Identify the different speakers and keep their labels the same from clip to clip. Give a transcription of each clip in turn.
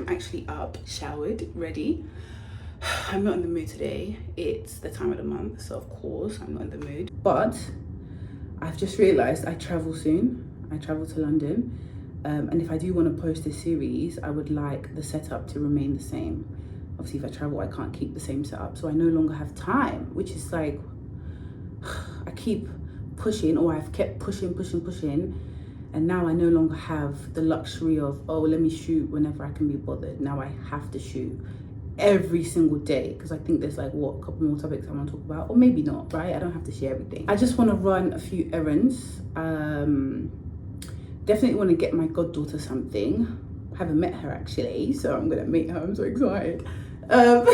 Speaker 1: I'm actually up, showered, ready. I'm not in the mood today. It's the time of the month, so of course I'm not in the mood. But I've just realised I travel soon. I travel to London. And if I do want to post this series, I would like the setup to remain the same. Obviously, if I travel, I can't keep the same setup. So I no longer have time, which is like, I keep pushing, or I've kept pushing. And now I no longer have the luxury of, oh, let me shoot whenever I can be bothered. Now I have to shoot every single day, because I think there's like, what, a couple more topics I want to talk about, or maybe not, right? I don't have to share everything. I just want to run a few errands. Definitely want to get my goddaughter something. I haven't met her actually, so I'm gonna meet her. I'm so excited. That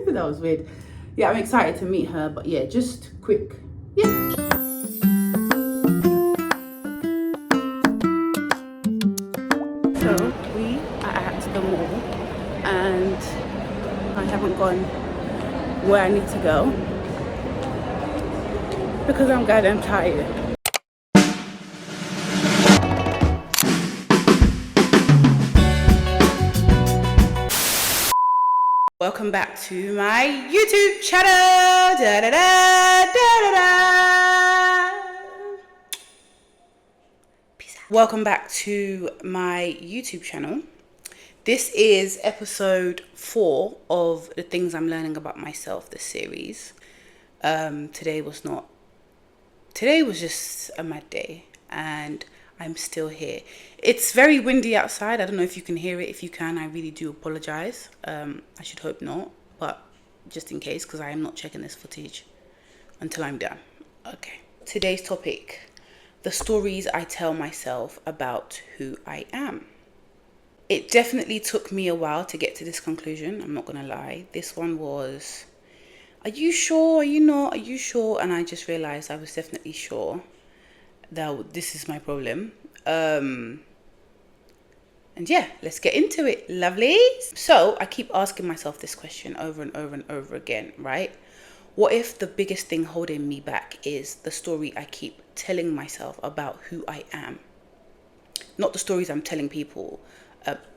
Speaker 1: was weird. Yeah, I'm excited to meet her, but yeah, just quick. Yeah. So we are at the mall and I haven't gone where I need to go because I'm goddamn tired. Welcome back to my YouTube channel. Da, da, da, da, da, da. Peace out. Welcome back to my YouTube channel. This is episode 4 of the things I'm learning about myself, this series. Today was just a mad day and I'm still here. It's very windy outside. I don't know if you can hear it. If you can, I really do apologize. I should hope not, but just in case, because I am not checking this footage until I'm done. Okay. Today's topic, the stories I tell myself about who I am. It definitely took me a while to get to this conclusion. I'm not going to lie. This one was, are you sure? Are you not? Are you sure? And I just realized I was definitely sure that this is my problem. And yeah, let's get into it, lovely. So I keep asking myself this question over and over and over again, right? What if the biggest thing holding me back is the story I keep telling myself about who I am? Not the stories I'm telling people,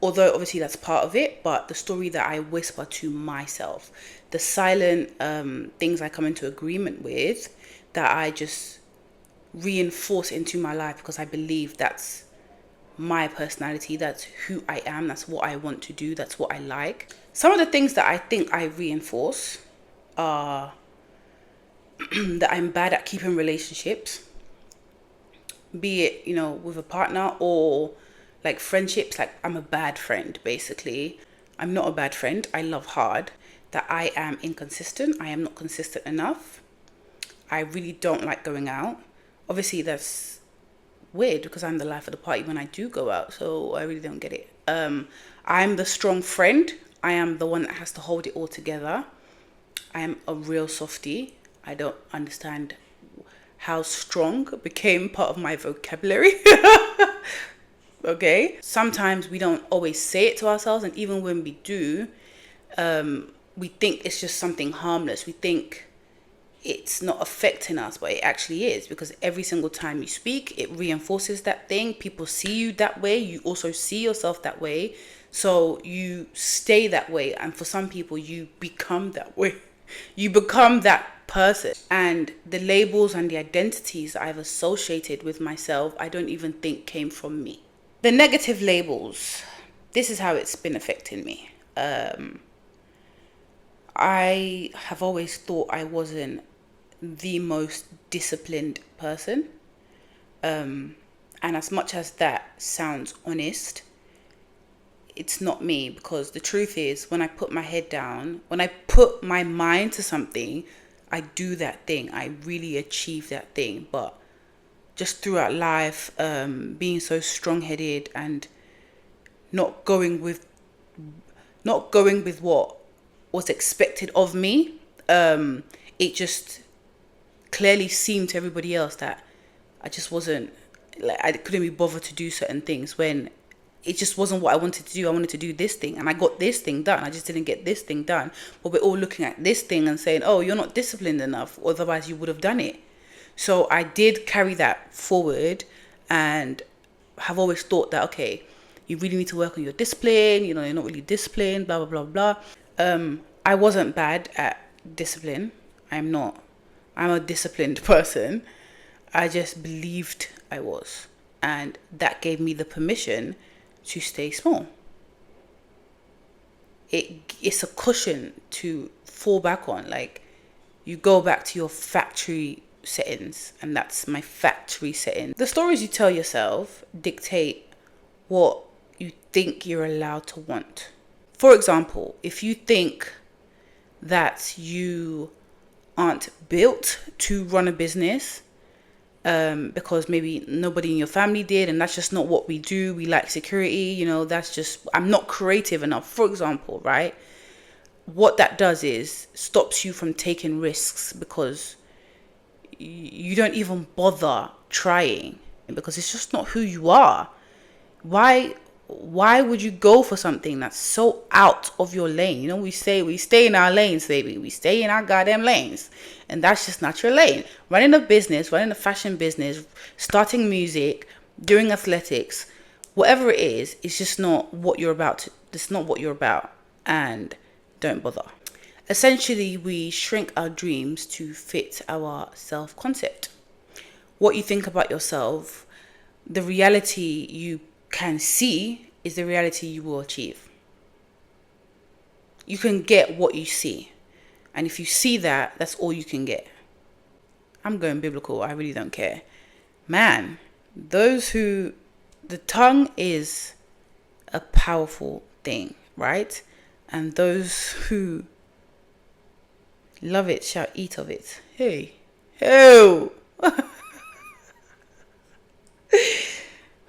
Speaker 1: although obviously that's part of it, but the story that I whisper to myself, the silent things I come into agreement with that I just reinforce into my life because I believe that's my personality, that's who I am, that's what I want to do, that's what I like. Some of the things that I think I reinforce are that I'm bad at keeping relationships, be it, with a partner or like friendships. Like, I'm a bad friend, basically. I'm not a bad friend. I love hard. That I am inconsistent. I am not consistent enough. I really don't like going out. Obviously, that's weird because I'm the life of the party when I do go out. So I really don't get it. I'm the strong friend. I am the one that has to hold it all together. I am a real softie. I don't understand how strong became part of my vocabulary. Okay. Sometimes we don't always say it to ourselves. And even when we do, we think it's just something harmless. We think it's not affecting us, but it actually is, because every single time you speak, it reinforces that thing. People see you that way. You also see yourself that way. So you stay that way. And for some people, you become that way. You become that person. And the labels and the identities I've associated with myself, I don't even think came from me. The negative labels, this is how it's been affecting me. I have always thought I wasn't the most disciplined person. And as much as that sounds honest, it's not me, because the truth is, when I put my head down, when I put my mind to something, I do that thing. I really achieve that thing. But just throughout life, being so strong-headed and not going with what was expected of me, it just clearly seemed to everybody else that I just wasn't, like, I couldn't be bothered to do certain things when it just wasn't what I wanted to do. I wanted to do this thing and I got this thing done. I just didn't get this thing done. But we're all looking at this thing and saying, oh, you're not disciplined enough, otherwise you would have done it. So I did carry that forward and have always thought that, okay, You really need to work on your discipline. You know, you're not really disciplined, blah, blah, blah, blah. I wasn't bad at discipline. I'm not. I'm a disciplined person. I just believed I was. And that gave me the permission to stay small. It's a cushion to fall back on. Like, you go back to your factory settings, and that's my factory setting. The stories you tell yourself dictate what you think you're allowed to want. For example, if you think that you aren't built to run a business, because maybe nobody in your family did, and that's just not what we do. We like security, you know, that's just, I'm not creative enough, for example, right? What that does is stops you from taking risks, because you don't even bother trying, because it's just not who you are. Why would you go for something that's so out of your lane? You know, we say we stay in our lanes, baby. We stay in our goddamn lanes. And that's just not your lane. Running a business, running a fashion business, starting music, doing athletics, whatever it is, it's just not what you're about. It's not what you're about. And don't bother. Essentially, we shrink our dreams to fit our self-concept. What you think about yourself, the reality you can see is the reality you will achieve. You can get what you see. And if you see that, that's all you can get. I'm going biblical. I really don't care. Man, the tongue is a powerful thing, right? And those who love it shall eat of it. Hey. Oh.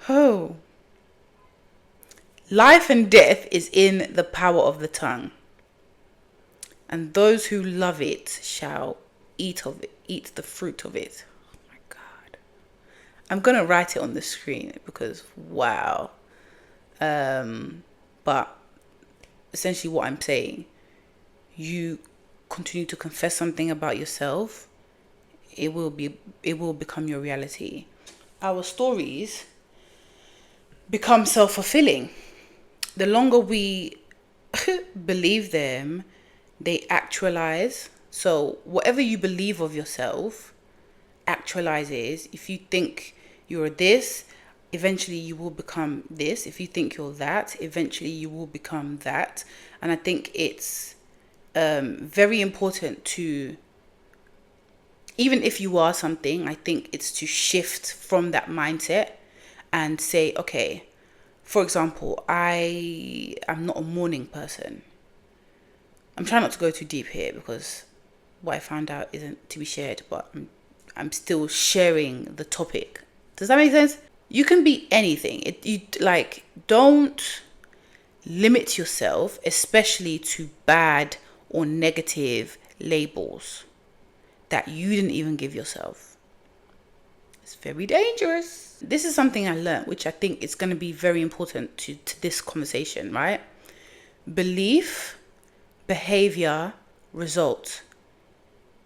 Speaker 1: Oh. Life and death is in the power of the tongue. And those who love it shall eat of it, eat the fruit of it. Oh my God. I'm going to write it on the screen because, wow. But essentially what I'm saying, you continue to confess something about yourself, it will become your reality. Our stories become self-fulfilling. The longer we believe them, they actualize. So whatever you believe of yourself actualizes. If you think you're this, eventually you will become this. If you think you're that, eventually you will become that. And I think it's very important to, even if you are something, I think it's to shift from that mindset and say, okay, for example, I am not a morning person. I'm trying not to go too deep here because what I found out isn't to be shared, but I'm still sharing the topic. Does that make sense? You can be anything. Don't limit yourself, especially to bad or negative labels that you didn't even give yourself. It's very dangerous. This is something I learned, which I think is going to be very important to this conversation, right? Belief, behavior, result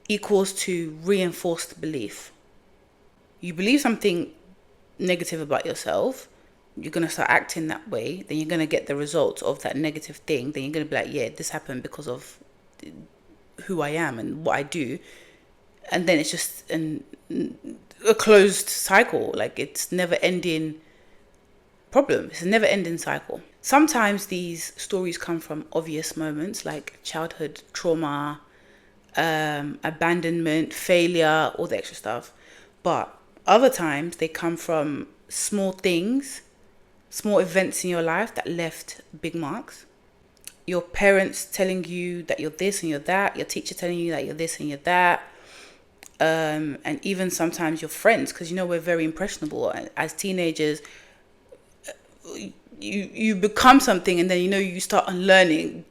Speaker 1: equals to reinforced belief. You believe something negative about yourself, you're going to start acting that way, then you're going to get the results of that negative thing, then you're going to be like, yeah, this happened because of who I am and what I do. And then it's just a closed cycle. Like, it's never ending problem. It's a never ending cycle. Sometimes these stories come from obvious moments like childhood trauma, abandonment, failure, all the extra stuff. But other times they come from small things, small events in your life that left big marks. Your parents telling you that you're this and you're that. Your teacher telling you that you're this and you're that. And even sometimes your friends, because we're very impressionable. As teenagers, you become something, and then you start unlearning.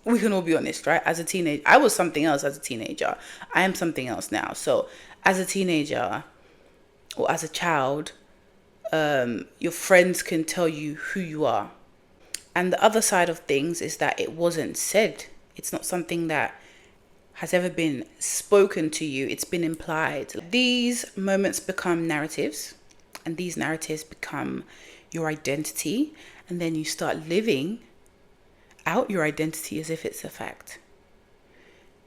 Speaker 1: We can all be honest, right? As a teenager, I was something else as a teenager. I am something else now. So as a teenager or as a child, your friends can tell you who you are. And the other side of things is that it wasn't said. It's not something that has ever been spoken to you. It's been implied. These moments become narratives, and these narratives become your identity. and then you start living out your identity as if it's a fact.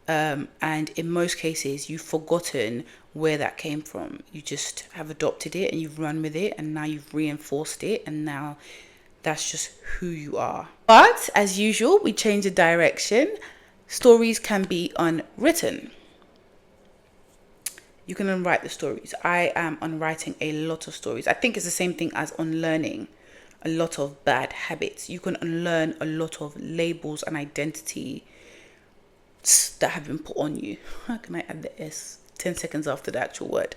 Speaker 1: And in most cases, you've forgotten where that came from. You just have adopted it and you've run with it, and now you've reinforced it, and now that's just who you are. But as usual, we change the direction. Stories can be unwritten. You can unwrite the stories. I am unwriting a lot of stories. I think it's the same thing as unlearning a lot of bad habits. You can unlearn a lot of labels and identity that have been put on you. How can I add the S 10 seconds after the actual word?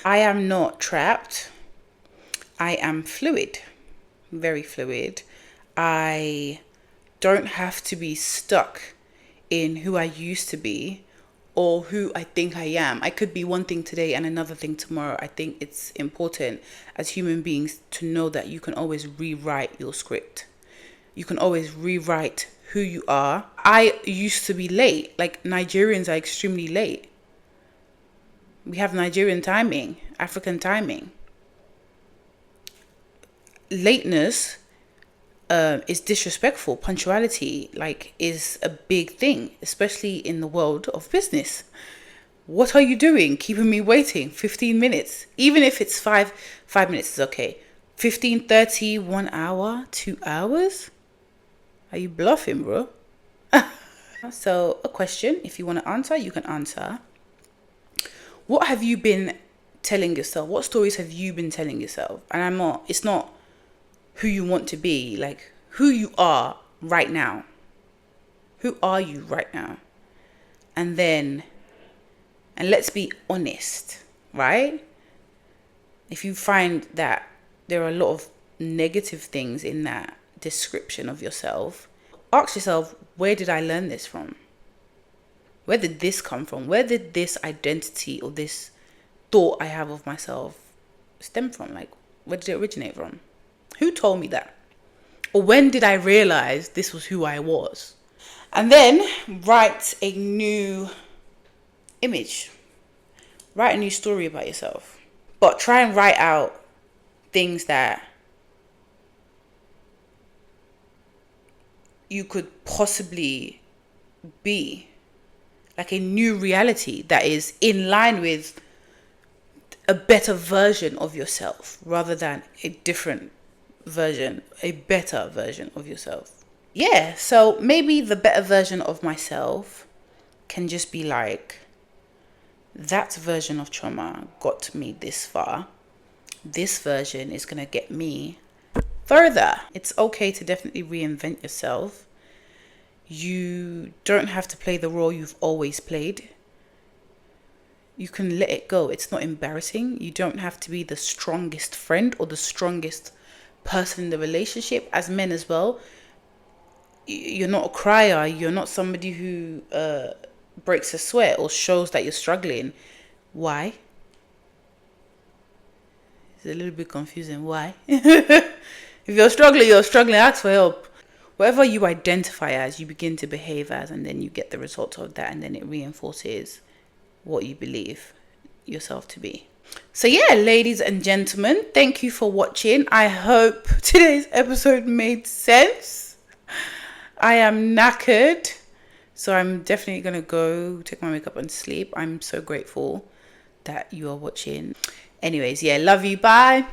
Speaker 1: I am not trapped. I am fluid, very fluid. I don't have to be stuck in who I used to be or who I think I am. I could be one thing today and another thing tomorrow. I think it's important as human beings to know that you can always rewrite your script. You can always rewrite who you are. I used to be late. Like, Nigerians are extremely late. We have Nigerian timing, African timing. Lateness is disrespectful. Punctuality, like, is a big thing, especially in the world of business. What are you doing? Keeping me waiting 15 minutes. Even if it's five minutes is okay. 15, 30, 1 hour, 2 hours? Are you bluffing, bro? So, a question, if you want to answer, you can answer. What have you been telling yourself? What stories have you been telling yourself? And it's not who you want to be, like who you are right now. Who are you right now? And let's be honest, right? If you find that there are a lot of negative things in that description of yourself, ask yourself, where did I learn this from? Where did this come from? Where did this identity or this thought I have of myself stem from? Like, where did it originate from? Who told me that? Or when did I realize this was who I was? And then write a new image. Write a new story about yourself. But try and write out things that you could possibly be. Like a new reality that is in line with a better version of yourself rather than a different version, a better version of yourself. Yeah, so maybe the better version of myself can just be like, that version of trauma got me this far. This version is going to get me further. It's okay to definitely reinvent yourself. You don't have to play the role you've always played. You can let it go. It's not embarrassing. You don't have to be the strongest friend or the strongest person in the relationship. As men as well, you're not a crier. You're not somebody who breaks a sweat or shows that you're struggling. Why? It's a little bit confusing. Why? If you're struggling, ask for help. Whatever you identify as, you begin to behave as, and then you get the results of that, and then it reinforces what you believe yourself to be. So yeah, ladies and gentlemen, thank you for watching. I hope today's episode made sense. I am knackered, so I'm definitely going to go take my makeup and sleep. I'm so grateful that you are watching. Anyways, yeah, love you. Bye.